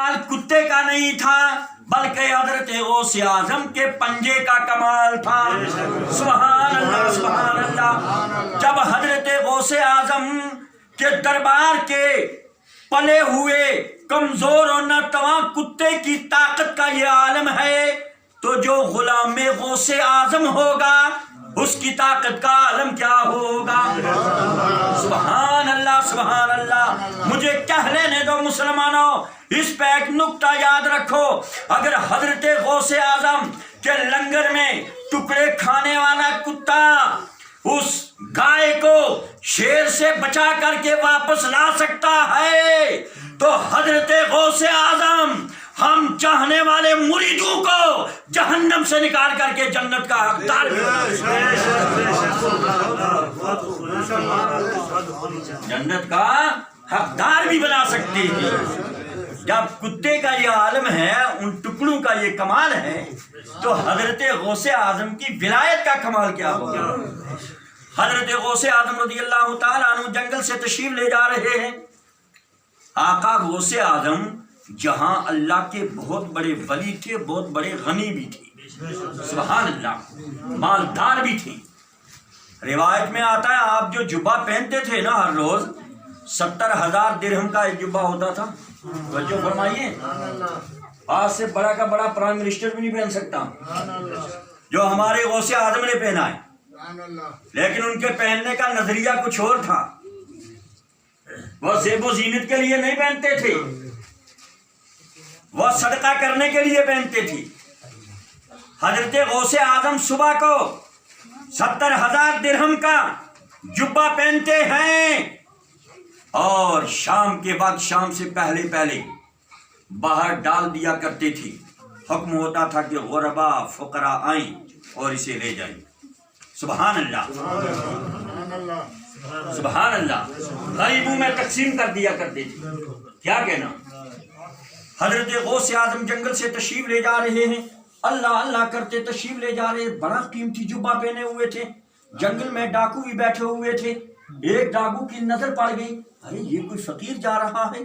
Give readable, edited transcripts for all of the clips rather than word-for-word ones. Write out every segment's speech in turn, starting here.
کمال کتے کا نہیں تھا بلکہ حضرت غوث اعظم کے پنجے کا کمال تھا۔ سبحان اللہ سبحان اللہ۔ جب حضرت غوث اعظم کے دربار کے پلے ہوئے کمزور اور ناتواں کتے کی طاقت کا یہ عالم ہے تو جو غلام غوث اعظم ہوگا اس کی طاقت کا عالم کیا ہوگا؟ سبحان اللہ سبحان اللہ۔ مجھے کہہ لینے دو مسلمانوں، اس پہ ایک نکتہ یاد رکھو، اگر حضرت غوث اعظم کے لنگر میں ٹکڑے کھانے والا کتا اس گائے کو شیر سے بچا کر کے واپس لا سکتا ہے تو حضرت غوث اعظم ہم چاہنے والے مریدوں کو جہنم سے نکال کر کے جنت کا حقدار بھی بنا سکتے ہیں۔ جب کتے کا یہ عالم ہے، ان ٹکڑوں کا یہ کمال ہے تو حضرت غوث اعظم کی ولایت کا کمال کیا ہوگا؟ حضرت غوث اعظم رضی اللہ تعالیٰ عنہ جنگل سے تشریف لے جا رہے ہیں۔ آقا غوث اعظم جہاں اللہ کے بہت بڑے ولی تھے، بہت بڑے غنی بھی تھے، سبحان اللہ، مالدار بھی تھے۔ روایت میں آتا ہے آپ جو جبہ پہنتے تھے نا ہر روز 70,000 درہم کا ایک جبہ ہوتا تھا۔ توجہ فرمائیے، آج سے بڑا کا بڑا پرائم منسٹر بھی نہیں پہن سکتا جو ہمارے غوث اعظم نے پہنا ہے، لیکن ان کے پہننے کا نظریہ کچھ اور تھا۔ وہ زیب و زینت کے لیے نہیں پہنتے تھے، وہ صدقہ کرنے کے لیے پہنتے تھے۔ حضرت غوث اعظم صبح کو 70,000 درہم کا جبہ پہنتے ہیں اور شام کے بعد، شام سے پہلے پہلے باہر ڈال دیا کرتے تھے۔ حکم ہوتا تھا کہ غربا فقراء آئیں اور اسے لے جائیں۔ سبحان اللہ سبحان اللہ۔ غریبوں میں تقسیم کر دیا کرتے تھے۔ کیا کہنا، حضرت غوث اعظم جنگل سے تشریف لے جا رہے ہیں، اللہ اللہ کرتے تشریف لے جا رہے ہیں، بڑا قیمتی جبہ پہنے ہوئے تھے۔ جنگل میں ڈاکو بھی بیٹھے ہوئے تھے۔ ایک ڈاکو کی نظر پڑ گئی، ارے یہ کوئی فقیر جا رہا ہے،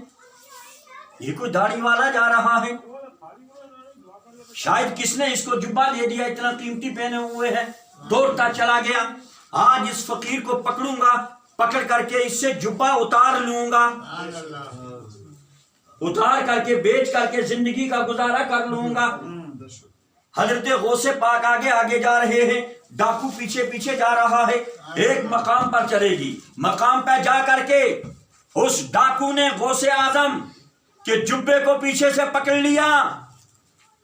یہ کوئی داڑھی والا جا رہا ہے، شاید کس نے اس کو جبہ دے دیا، اتنا قیمتی پہنے ہوئے ہے۔ دوڑتا چلا گیا، آج اس فقیر کو پکڑوں گا، پکڑ کر کے اس سے جبہ اتار لوں گا، اتار کر کے بیچ کر کے زندگی کا گزارا کر لوں گا۔ حضرت غوث پاک آگے آگے جا رہے ہیں، ڈاکو پیچھے پیچھے جا رہا ہے۔ ایک مقام پر چلے گی، مقام پہ جا کر کے اس ڈاکو نے غوث اعظم کے جبے کو پیچھے سے پکڑ لیا۔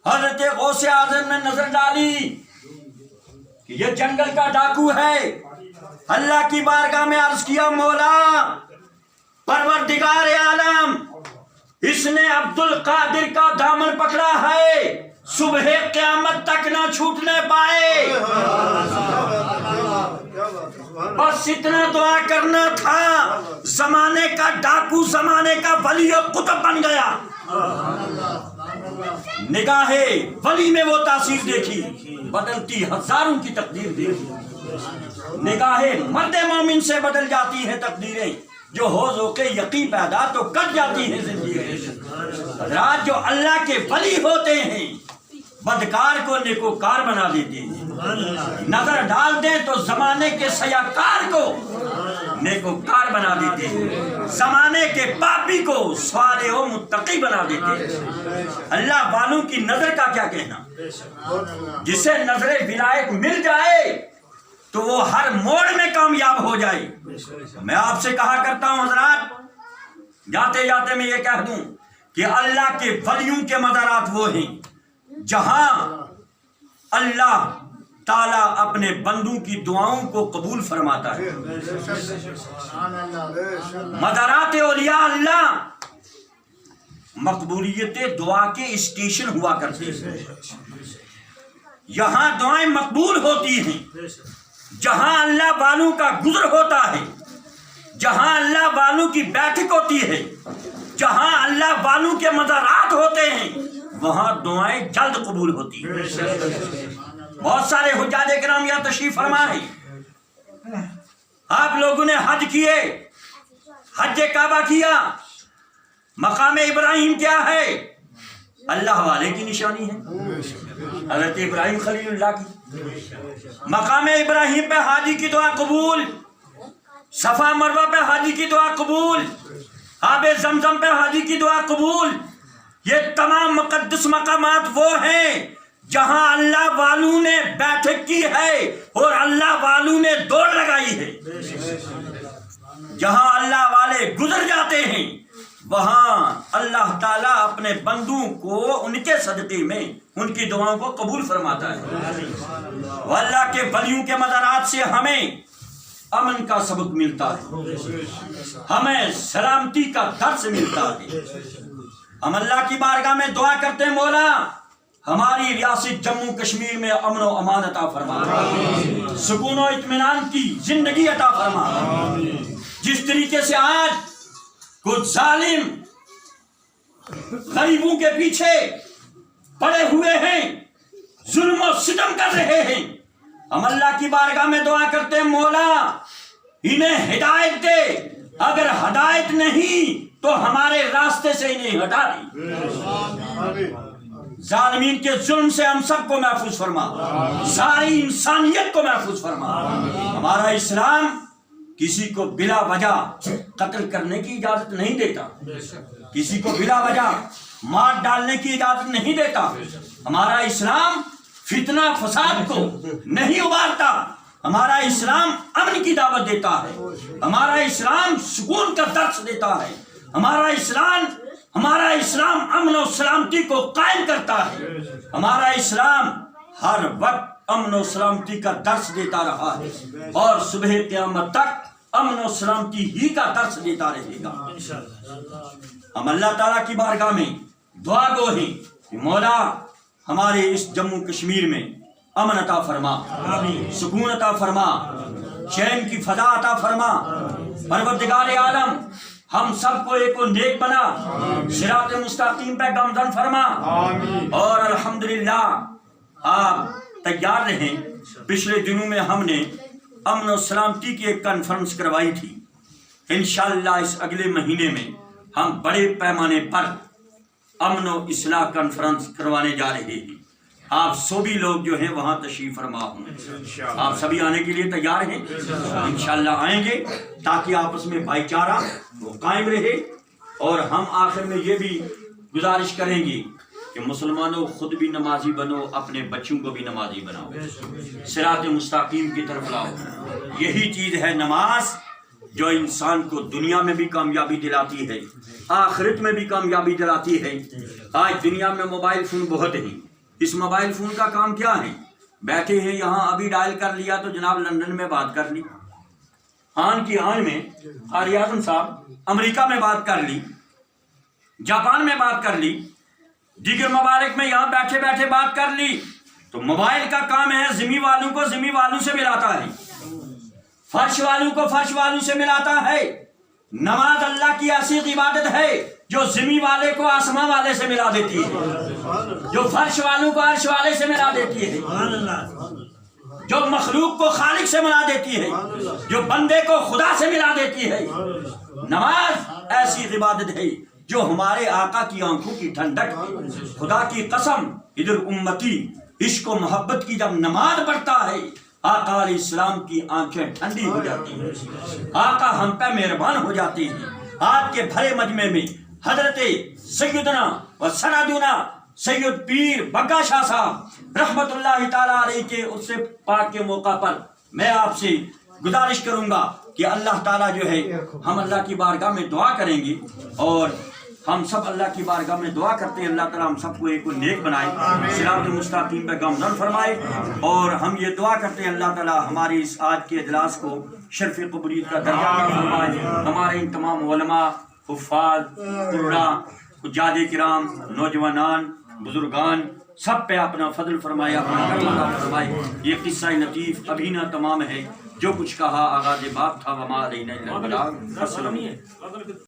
حضرت غوث اعظم نے نظر ڈالی کہ یہ جنگل کا ڈاکو ہے، اللہ کی بارگاہ میں عرض کیا، مولا پروردگار عالم، اس نے عبد القادر کا دامن پکڑا ہے، صبح قیامت تک نہ چھوٹنے پائے۔ بس اتنا دعا کرنا تھا، زمانے کا ڈاکو زمانے کا ولی و قطب بن گیا۔ نگاہ ولی میں وہ تاثیر دیکھی، بدلتی ہزاروں کی تقدیر دیکھی۔ نگاہ مرد مومن سے بدل جاتی ہیں تقدیریں، جو ہو ذوق یقین پیدا تو کٹ جاتی ہیں زندگی۔ حضرات جو اللہ کے ولی ہوتے ہیں بدکار کو نیکوکار بنا دیتے ہیں، نظر ڈال دیں تو زمانے کے سیاکار کو نیکوکار بنا دیتے ہیں، زمانے کے پاپی کو صالح و متقی بنا دیتے ہیں۔ اللہ والوں کی نظر کا کیا کہنا، جسے نظر ولایت مل جائے تو وہ ہر موڑ میں کامیاب ہو جائے۔ میں آپ سے کہا کرتا ہوں حضرات، جاتے جاتے میں یہ کہہ دوں کہ اللہ کے ولیوں کے مزارات وہ ہیں جہاں اللہ تعالیٰ اپنے بندوں کی دعاؤں کو قبول فرماتا ہے۔ مزارات اولیاء اللہ مقبولیت دعا کے اسٹیشن ہوا کرتے ہیں، یہاں دعائیں مقبول ہوتی ہیں، جہاں اللہ والوں کا گزر ہوتا ہے، جہاں اللہ والوں کی بیٹھک ہوتی ہے، جہاں اللہ والوں کے مزارات ہوتے ہیں، وہاں دعائیں جلد قبول ہوتی ہیں۔ بہت سارے حجاج کرام یہاں تشریف فرما ہے، آپ لوگوں نے حج کیے، حج کعبہ کیا، مقام ابراہیم کیا ہے، اللہ والے کی نشانی ہے، حضرت ابراہیم خلیل اللہ کی۔ مقام ابراہیم پہ حاجی کی دعا قبول، صفا مروہ پہ حاجی کی دعا قبول، آب زمزم پہ حاجی کی دعا قبول۔ یہ تمام مقدس مقامات وہ ہیں جہاں اللہ والوں نے بیٹھک کی ہے اور اللہ والوں نے دوڑ لگائی ہے۔ جہاں اللہ والے گزر جاتے ہیں وہاں اللہ تعالیٰ اپنے بندوں کو ان کے صدقے میں ان کی دعاؤں کو قبول فرماتا ہے۔ وہ اللہ کے ولیوں کے مزارات سے ہمیں امن کا سبق ملتا ہے، ہمیں سلامتی کا درس ملتا ہے۔ ہم اللہ کی بارگاہ میں دعا کرتے ہیں، مولا ہماری ریاست جموں کشمیر میں امن و امان عطا فرما، سکون و اطمینان کی زندگی عطا فرما۔ جس طریقے سے آج کچھ ظالم غریبوں کے پیچھے پڑے ہوئے ہیں، ظلم و ستم کر رہے ہیں، ہم اللہ کی بارگاہ میں دعا کرتے ہیں، مولا انہیں ہدایت دے، اگر ہدایت نہیں تو ہمارے راستے سے انہیں ہٹا دے۔ ظالمین کے ظلم سے ہم سب کو محفوظ فرما، ساری انسانیت کو محفوظ فرما۔ ہمارا اسلام کسی کو بلا وجہ قتل کرنے کی اجازت نہیں دیتا، کسی کو بلا وجہ مار ڈالنے کی اجازت نہیں دیتا۔ ہمارا اسلام فتنہ فساد کو نہیں ابھارتا، ہمارا اسلام امن کی دعوت دیتا ہے، ہمارا اسلام سکون کا درس دیتا ہے، ہمارا اسلام امن و سلامتی کو قائم کرتا ہے، ہمارا اسلام ہر وقت امن و سلامتی کا درس دیتا رہا ہے اور صبح قیامت تک امن و سلامتی ہی کا درس دیتا رہے گا۔ ہم اللہ تعالیٰ کی بارگاہ میں دعا گو ہیں کہ مولا ہمارے اس جموں کشمیر میں امن عطا فرما، سکون عطا فرما، چین کی فضا عطا فرما۔ پروردگار عالم ہم سب کو ایک و نیک بنا، صراط مستقیم پہ گامزن فرما، اور الحمدللہ آپ تیار رہیں۔ پچھلے دنوں میں ہم نے امن و سلامتی کی ایک کانفرنس کروائی تھی، انشاءاللہ اس اگلے مہینے میں ہم بڑے پیمانے پر امن و اصلاح کانفرنس کروانے جا رہے ہیں۔ آپ سبھی لوگ جو ہیں وہاں تشریف فرما ہوں، آپ سبھی آنے کے لیے تیار ہیں؟ انشاءاللہ آئیں گے تاکہ آپس میں بھائی چارہ وہ قائم رہے۔ اور ہم آخر میں یہ بھی گزارش کریں گے کہ مسلمانوں خود بھی نمازی بنو، اپنے بچوں کو بھی نمازی بناؤ، صراط مستقیم کی طرف لاؤ۔ یہی چیز ہے نماز جو انسان کو دنیا میں بھی کامیابی دلاتی ہے، آخرت میں بھی کامیابی دلاتی ہے۔ آج دنیا میں موبائل فون بہت ہیں، اس موبائل فون کا کام کیا ہے؟ بیٹھے ہیں یہاں، ابھی ڈائل کر لیا تو جناب لندن میں بات کر لی، آن کی آن میں قاری اعظم صاحب امریکہ میں بات کر لی، جاپان میں بات کر لی، دیگر ممالک میں یہاں بیٹھے بیٹھے بات کر لی۔ تو موبائل کا کام ہے زمین والوں کو زمین والوں سے ملاتا ہے، فرش والوں کو فرش والوں سے ملاتا ہے۔ نماز اللہ کی ایسی عبادت ہے جو زمین والے کو آسمان والے سے ملا دیتی ہے، جو فرش والوں کو عرش والے سے ملا دیتی ہے، جو مخلوق کو خالق سے ملا دیتی ہے، جو بندے کو خدا سے ملا دیتی ہے۔ نماز ایسی عبادت ہے جو ہمارے آقا کی آنکھوں کی ٹھنڈک ہے۔ خدا کی قسم، ادھر امتی عشق و محبت کی جب نماز پڑھتا ہے آقا علیہ السلام کی آنکھیں ٹھنڈی ہو جاتی ہیں، آقا ہم پہ مہربان ہو جاتے ہیں۔ آج کے بھرے مجمع میں حضرت سیدنا و سندنا سید پیر بگا شاہ صاحب رحمت اللہ تعالیٰ علیہ کے عرس پاک کے موقع پر میں آپ سے گزارش کروں گا کہ اللہ تعالیٰ جو ہے، ہم اللہ کی بارگاہ میں دعا کریں گے، اور ہم سب اللہ کی بارگاہ میں دعا کرتے ہیں اللہ تعالیٰ ہم سب کو ایک و نیک بنائے، صراط مستقیم پہ گامزن فرمائے۔ اور ہم یہ دعا کرتے ہیں اللہ تعالیٰ ہماری اس آج کے اجلاس کو شرف قبولیت کا درجہ فرمائے۔ ہمارے ان تمام علماء، حفاظ، قراء، حجاج کرام، نوجوانان، بزرگان سب پہ اپنا فضل فرمائے، اپنا کرم عطا فرمائے۔ یہ قصہ لطیف ابھی نہ تمام ہے، جو کچھ کہا آغاز باب تھا، وما علینا الا البلاغ۔ السلام علیکم۔